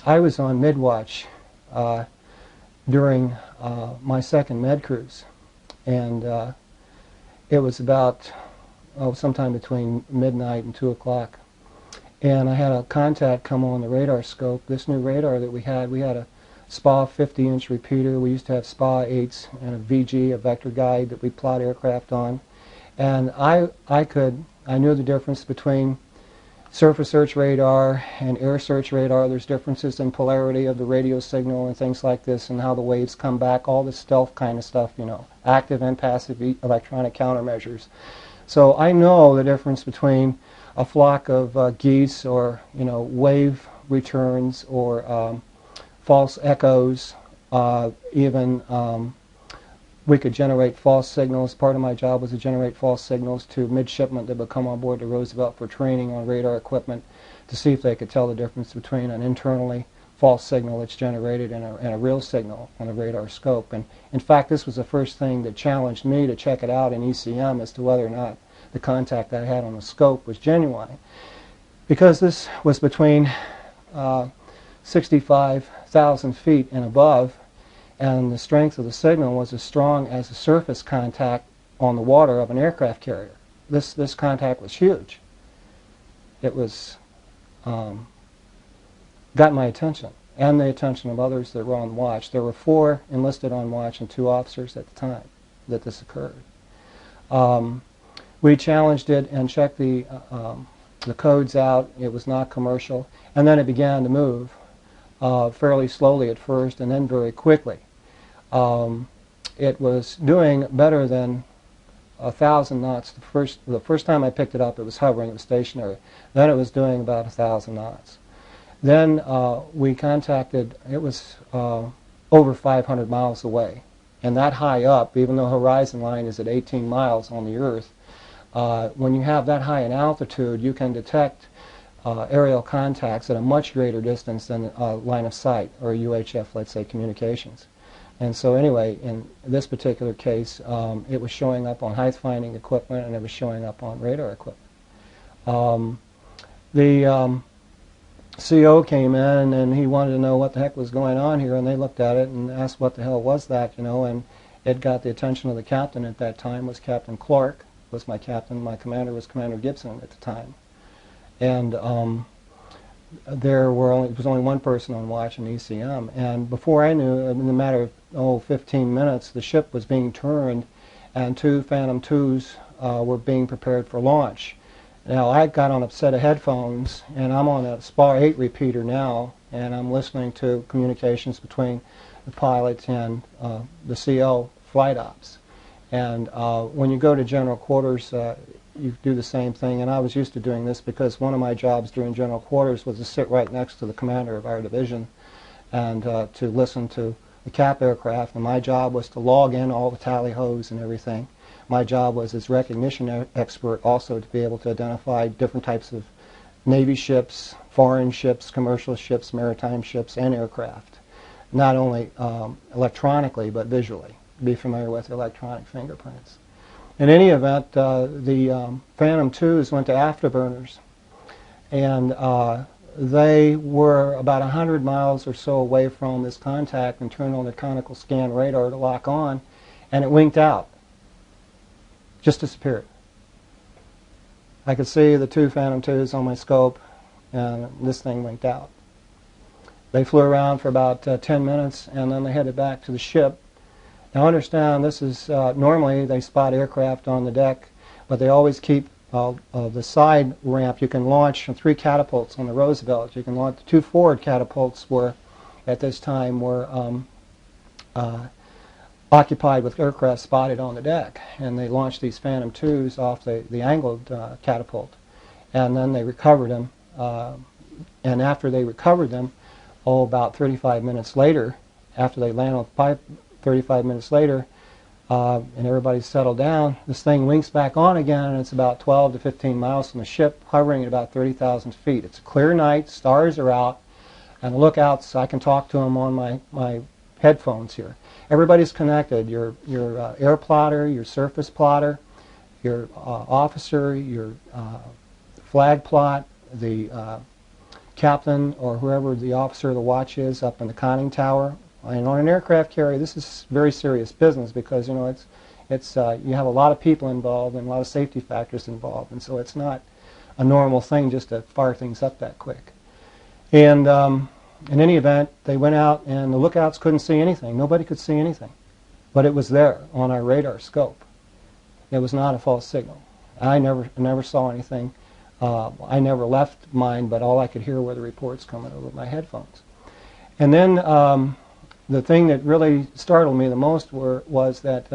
I was on mid-watch during my second med cruise, and it was about sometime between midnight and 2 o'clock. And I had a contact come on the radar scope. This new radar that we had a SPA 50-inch repeater. We used to have SPA 8s and a VG, a vector guide that we plot aircraft on. And I knew the difference between surface search radar and air search radar. There's differences in polarity of the radio signal and things like this, and how the waves come back, all this stealth kind of stuff, you know, active and passive electronic countermeasures. So I know the difference between a flock of geese, or, you know, wave returns, or false echoes. Even we could generate false signals. Part of my job was to generate false signals to midshipmen that would come on board the Roosevelt for training on radar equipment, to see if they could tell the difference between an internally false signal that's generated and a real signal on a radar scope. And in fact, this was the first thing that challenged me to check it out in ECM as to whether or not the contact I had on the scope was genuine. Because this was between 65,000 feet and above, and the strength of the signal was as strong as the surface contact on the water of an aircraft carrier. This contact was huge. It was got my attention, and the attention of others that were on watch. There were 4 enlisted on watch and 2 officers at the time that this occurred. We challenged it and checked the codes out. It was not commercial, and then it began to move fairly slowly at first, and then very quickly. It was doing better than 1,000 knots. The first time I picked it up, it was hovering, it was stationary. Then it was doing about 1,000 knots. Then we contacted, it was over 500 miles away. And that high up, even though horizon line is at 18 miles on the Earth, when you have that high in altitude, you can detect aerial contacts at a much greater distance than line of sight, or UHF, let's say, communications. And so anyway, in this particular case, it was showing up on height finding equipment, and it was showing up on radar equipment. The CO came in, and he wanted to know what the heck was going on here, and they looked at it and asked what the hell was that, you know, and it got the attention of the captain at that time. Was Captain Clark, was my captain. My commander was Commander Gibson at the time. And it was only one person on watch in ECM, and before I knew, in a matter of 15 minutes, the ship was being turned, and 2 Phantom IIs were being prepared for launch. Now, I got on a set of headphones, and I'm on a SPA 8 repeater now, and I'm listening to communications between the pilot and the CO flight ops. And when you go to general quarters, you do the same thing, and I was used to doing this because one of my jobs during general quarters was to sit right next to the commander of our division and to listen to the cap aircraft, and my job was to log in all the tally-hos and everything. My job was as recognition expert also to be able to identify different types of Navy ships, foreign ships, commercial ships, maritime ships, and aircraft, not only electronically but visually, be familiar with electronic fingerprints. In any event, the Phantom IIs went to afterburners, and they were about 100 miles or so away from this contact and turned on the conical scan radar to lock on, and it winked out. Just disappeared. I could see the 2 Phantom IIs on my scope, and this thing winked out. They flew around for about 10 minutes, and then they headed back to the ship. Now understand, this is, normally they spot aircraft on the deck, but they always keep the side ramp. You can launch 3 catapults on the Roosevelt. You can launch, the 2 forward catapults were, at this time, were occupied with aircraft spotted on the deck, and they launched these Phantom IIs off the angled catapult, and then they recovered them, and after they recovered them, about 35 minutes later, after they landed on the pipe, 35 minutes later, and everybody's settled down, this thing winks back on again, and it's about 12 to 15 miles from the ship, hovering at about 30,000 feet. It's a clear night, stars are out, and the lookouts, I can talk to them on my headphones here. Everybody's connected, your air plotter, your surface plotter, your officer, your flag plot, the captain or whoever the officer of the watch is up in the conning tower. And on an aircraft carrier, this is very serious business because, you know, you have a lot of people involved and a lot of safety factors involved, and so it's not a normal thing just to fire things up that quick. And in any event, they went out and the lookouts couldn't see anything. Nobody could see anything. But it was there on our radar scope. It was not a false signal. I never saw anything. I never left mine, but all I could hear were the reports coming over my headphones. And then the thing that really startled me the most was that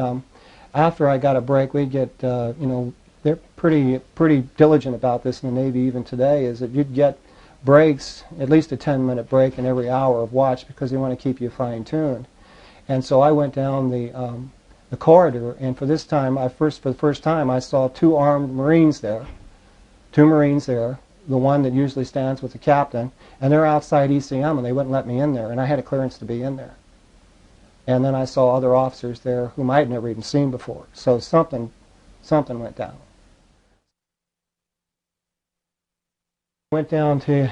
after I got a break, we'd get, you know, they're pretty diligent about this in the Navy even today, is that you'd get breaks, at least a 10-minute break in every hour of watch because they want to keep you fine-tuned. And so I went down the corridor, and for the first time, I saw two armed Marines there. Two Marines there, the one that usually stands with the captain, and they're outside ECM, and they wouldn't let me in there, and I had a clearance to be in there. And then I saw other officers there whom I had never even seen before. So something went down. Went down to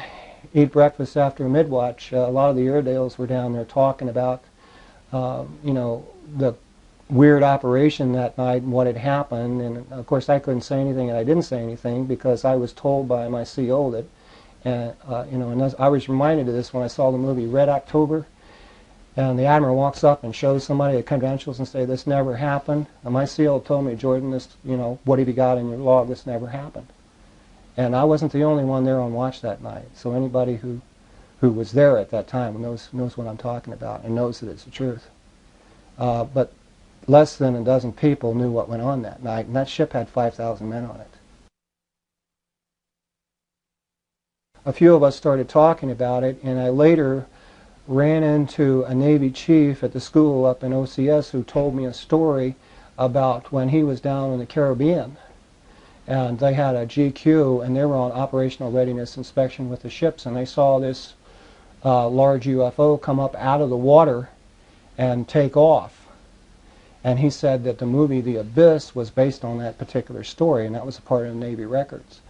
eat breakfast after mid-watch. A lot of the Airedales were down there talking about, you know, the weird operation that night and what had happened. And of course, I couldn't say anything, and I didn't say anything because I was told by my CO that, you know, and I was reminded of this when I saw the movie Red October. And the admiral walks up and shows somebody the credentials and say, "This never happened." And my CO told me, "Jordan, this, you know, what have you got in your log? This never happened." And I wasn't the only one there on watch that night. So anybody who was there at that time knows what I'm talking about and knows that it's the truth. But less than a dozen people knew what went on that night, and that ship had 5,000 men on it. A few of us started talking about it, and I later ran into a Navy chief at the school up in OCS who told me a story about when he was down in the Caribbean. And they had a GQ, and they were on operational readiness inspection with the ships, and they saw this large UFO come up out of the water and take off. And he said that the movie The Abyss was based on that particular story, and that was a part of the Navy records.